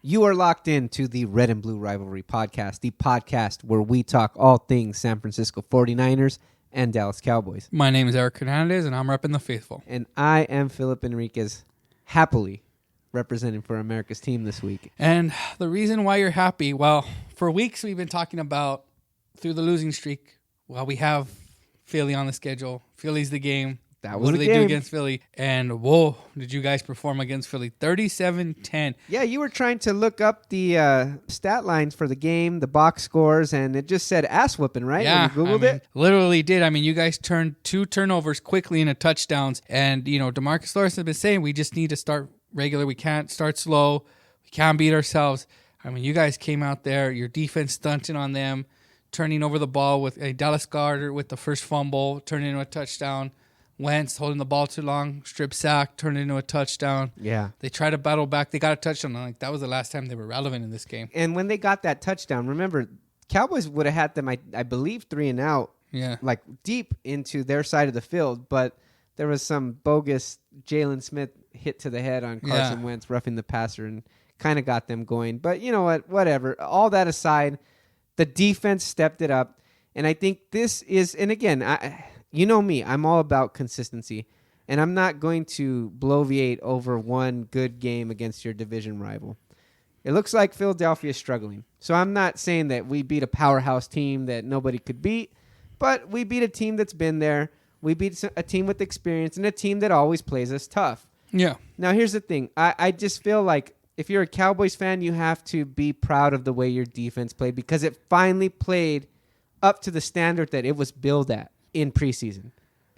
You are locked into the Red and Blue Rivalry podcast, the podcast where we talk all things San Francisco 49ers and Dallas Cowboys. My name is Eric Hernandez, and I'm repping the faithful. And I am Philip Enriquez, happily representing for America's team this week. And the reason why you're happy, well, for weeks we've been talking about through the losing streak, well, we have Philly on the schedule. Philly's the game. That was what the do game. they do against Philly? And whoa, did you guys perform against Philly? 37-10. Yeah, you were trying to look up the stat lines for the game, the box scores, and it just said ass whooping, right? Yeah, when you Googled it? Literally did. I mean, you guys turned 2 turnovers quickly into touchdowns. And, you know, DeMarcus Lawrence has been saying we just need to start regular. We can't start slow. We can't beat ourselves. I mean, you guys came out there, your defense stunting on them, turning over the ball with a Dallas Goedert with the first fumble, turning into a touchdown. Wentz holding the ball too long, strip sack, turned into a touchdown. Yeah. They tried to battle back. They got a touchdown. Like, that was the last time they were relevant in this game. And when they got that touchdown, remember, Cowboys would have had them, I believe, 3 and out, like deep into their side of the field, but there was some bogus Jalen Smith hit to the head on Carson Wentz, roughing the passer, and kind of got them going. But you know what? Whatever. All that aside, the defense stepped it up. And I think this is, and again, you know me, I'm all about consistency, and I'm not going to bloviate over one good game against your division rival. It looks like Philadelphia is struggling. So I'm not saying that we beat a powerhouse team that nobody could beat, but we beat a team that's been there. We beat a team with experience and a team that always plays us tough. Yeah. Now, here's the thing. I just feel like if you're a Cowboys fan, you have to be proud of the way your defense played because it finally played up to the standard that it was billed at in preseason.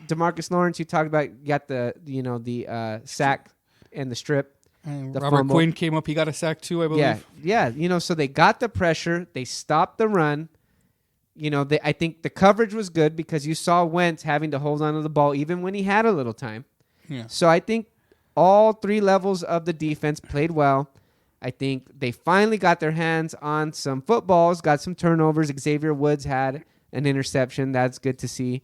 DeMarcus Lawrence, you talked about, got the sack and the strip. And the Robert fumble. Quinn came up. He got a sack too, I believe. Yeah. So they got the pressure. They stopped the run. I think the coverage was good because you saw Wentz having to hold on to the ball even when he had a little time. Yeah. So I think all 3 levels of the defense played well. I think they finally got their hands on some footballs, got some turnovers. Xavier Woods had an interception. That's good to see.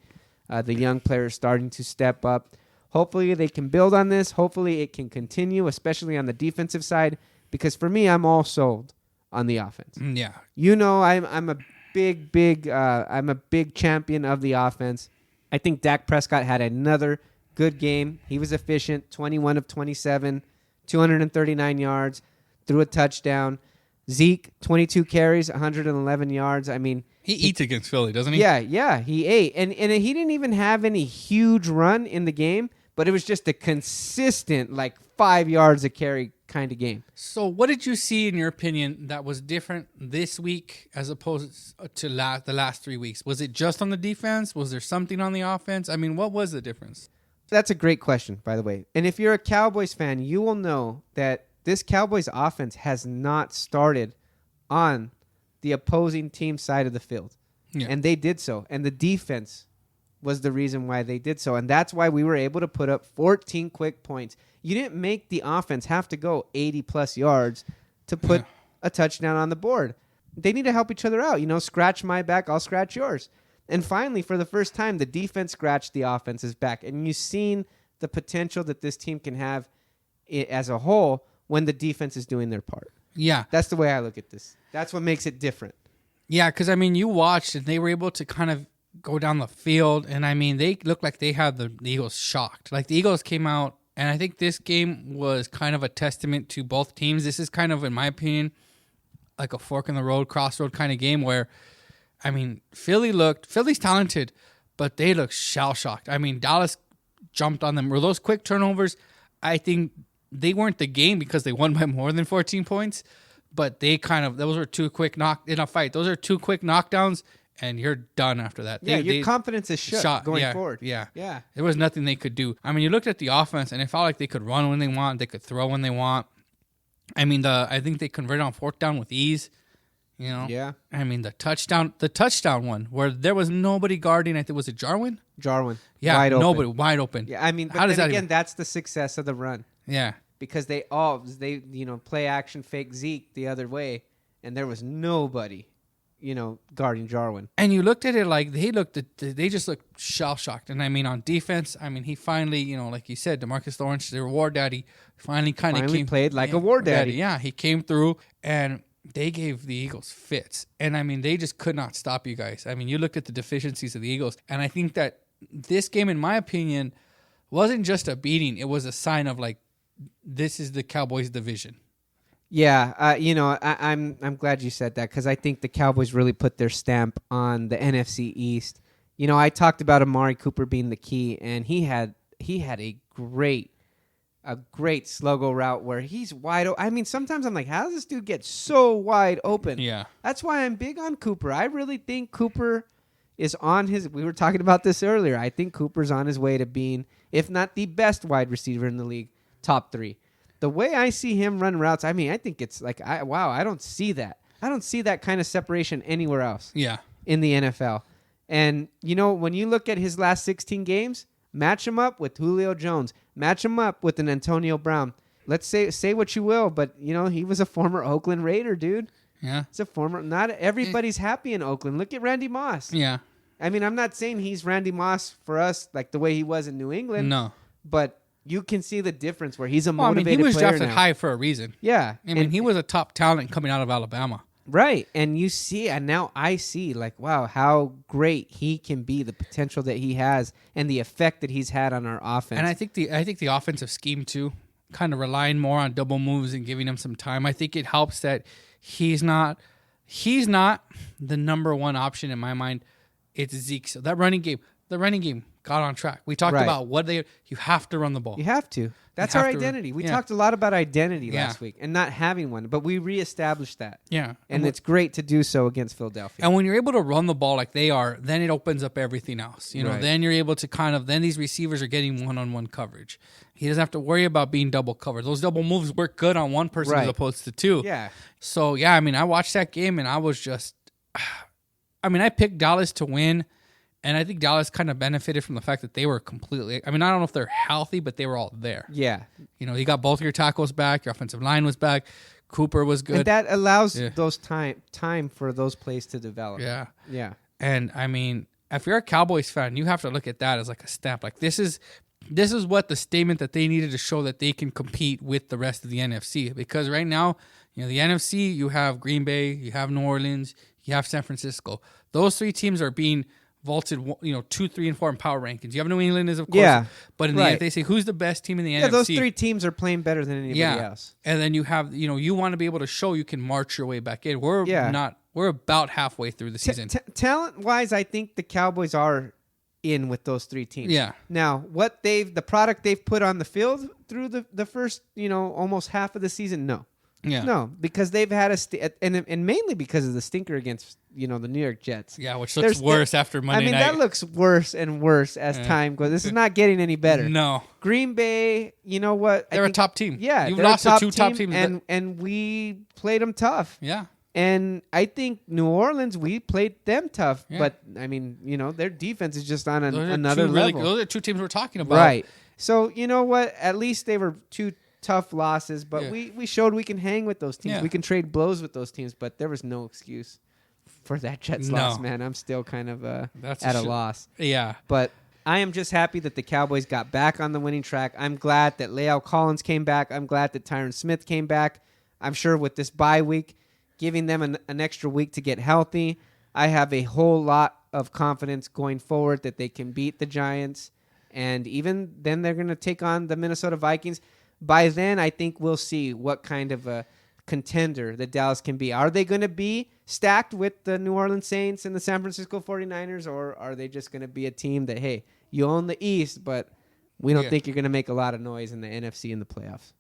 The young players starting to step up. Hopefully they can build on this. Hopefully it can continue, especially on the defensive side, because for me, I'm all sold on the offense. Yeah. I'm a big champion of the offense. I think Dak Prescott had another good game. He was efficient, 21 of 27, 239 yards, threw a touchdown. Zeke, 22 carries, 111 yards. I mean, he eats against Philly, doesn't he? Yeah, he ate. And he didn't even have any huge run in the game, but it was just a consistent, 5 yards a carry kind of game. So what did you see, in your opinion, that was different this week as opposed to the last 3 weeks? Was it just on the defense? Was there something on the offense? I mean, what was the difference? That's a great question, by the way. And if you're a Cowboys fan, you will know that this Cowboys offense has not started on the opposing team side of the field. Yeah. And they did so. And the defense was the reason why they did so. And that's why we were able to put up 14 quick points. You didn't make the offense have to go 80-plus yards to put a touchdown on the board. They need to help each other out. Scratch my back, I'll scratch yours. And finally, for the first time, the defense scratched the offense's back. And you've seen the potential that this team can have as a whole when the defense is doing their part. Yeah. That's the way I look at this. That's what makes it different. Yeah, because, you watched and they were able to kind of go down the field. And, they looked like they had the Eagles shocked. Like, the Eagles came out, and I think this game was kind of a testament to both teams. This is kind of, in my opinion, like a fork in the road, crossroad kind of game where, Philly's talented, but they look shell-shocked. Dallas jumped on them. Were those quick turnovers? I think they weren't the game because they won by more than 14 points, but those were 2 quick in a fight. Those are 2 quick knockdowns, and you're done after that. Your confidence is shot going forward. Yeah. There was nothing they could do. You looked at the offense, and it felt like they could run when they want. They could throw when they want. I think they converted on 4th down with ease. Yeah. The touchdown one where there was nobody guarding. I think was it Jarwin? Jarwin. Yeah, wide nobody open. Wide open. Yeah, but then again, that's the success of the run. Yeah. Because they play action fake Zeke the other way, and there was nobody, guarding Jarwin. And you looked at it like they just looked shell shocked. And I mean, on defense, I mean, he finally, like you said, DeMarcus Lawrence, their war daddy, finally played like a war daddy. Yeah, he came through and they gave the Eagles fits. And I mean, they just could not stop you guys. I mean, you looked at the deficiencies of the Eagles, and I think that this game, in my opinion, wasn't just a beating. It was a sign of like, this is the Cowboys division. Yeah, I'm glad you said that, because I think the Cowboys really put their stamp on the NFC East. I talked about Amari Cooper being the key, and he had a great sluggo route where he's wide open. I mean, sometimes I'm like, how does this dude get so wide open? Yeah. That's why I'm big on Cooper. I really think Cooper is on his... We were talking about this earlier. I think Cooper's on his way to being, if not the best wide receiver in the league, top 3. The way I see him run routes, I mean, I think it's like, I don't see that. I don't see that kind of separation anywhere else. Yeah. In the NFL. And, when you look at his last 16 games, match him up with Julio Jones. Match him up with an Antonio Brown. Let's say what you will, but, he was a former Oakland Raider, dude. Yeah. It's a former... Not everybody's happy in Oakland. Look at Randy Moss. Yeah. I mean, I'm not saying he's Randy Moss for us like the way he was in New England. No. But... you can see the difference where he's a motivated player. He was drafted now. high for a reason. Yeah. I mean, he was a top talent coming out of Alabama. Right. And you see, and now I see, like, wow, how great he can be, the potential that he has, and the effect that he's had on our offense. And I think the offensive scheme, too, kind of relying more on double moves and giving him some time. I think it helps that he's not the number one option in my mind. It's Zeke. So the running game got on track. We talked about you have to run the ball. You have to. That's our identity. We talked a lot about identity last week and not having one, but we reestablished that. Yeah. And it's great to do so against Philadelphia. And when you're able to run the ball like they are, then it opens up everything else. Then you're able to then these receivers are getting one-on-one coverage. He doesn't have to worry about being double covered. Those double moves work good on one person as opposed to two. Yeah. So, I mean, I watched that game and I was just... I mean, I picked Dallas to win. And I think Dallas kind of benefited from the fact that they were completely... I mean, I don't know if they're healthy, but they were all there. Yeah. You got both your tackles back. Your offensive line was back. Cooper was good. And that allows those time for those plays to develop. Yeah. Yeah. And, I mean, if you're a Cowboys fan, you have to look at that as like a stamp. Like, this is what the statement that they needed to show that they can compete with the rest of the NFC. Because right now, the NFC, you have Green Bay, you have New Orleans, you have San Francisco. Those 3 teams are being... vaulted, 2, 3, and 4 in power rankings. You have New England is, of course, but in the end, they say who's the best team in the NFC. Yeah, those 3 teams are playing better than anybody else. And then you have, you want to be able to show you can march your way back in. We're about halfway through the season. Talent-wise, I think the Cowboys are in with those 3 teams. Yeah. Now, the product they've put on the field through the first, almost half of the season, no. Yeah. No, because they've had and mainly because of the stinker against, the New York Jets. Yeah, which looks worse after Monday night. That looks worse and worse as time goes. This is not getting any better. No. Green Bay, you know what? They're a top team. Yeah. You've lost to 2 top teams. And we played them tough. Yeah. And I think New Orleans, we played them tough. Yeah. But, I mean, their defense is just on another level. Those are 2 teams we're talking about. Right. So, you know what? At least they were 2 tough losses, but we showed we can hang with those teams. Yeah. We can trade blows with those teams, but there was no excuse for that Jets loss, man. I'm still kind of at a loss. Yeah. But I am just happy that the Cowboys got back on the winning track. I'm glad that La'el Collins came back. I'm glad that Tyron Smith came back. I'm sure with this bye week, giving them an extra week to get healthy, I have a whole lot of confidence going forward that they can beat the Giants. And even then, they're going to take on the Minnesota Vikings. By then, I think we'll see what kind of a contender that Dallas can be. Are they going to be stacked with the New Orleans Saints and the San Francisco 49ers, or are they just going to be a team that, hey, you own the East, but we don't think you're going to make a lot of noise in the NFC in the playoffs?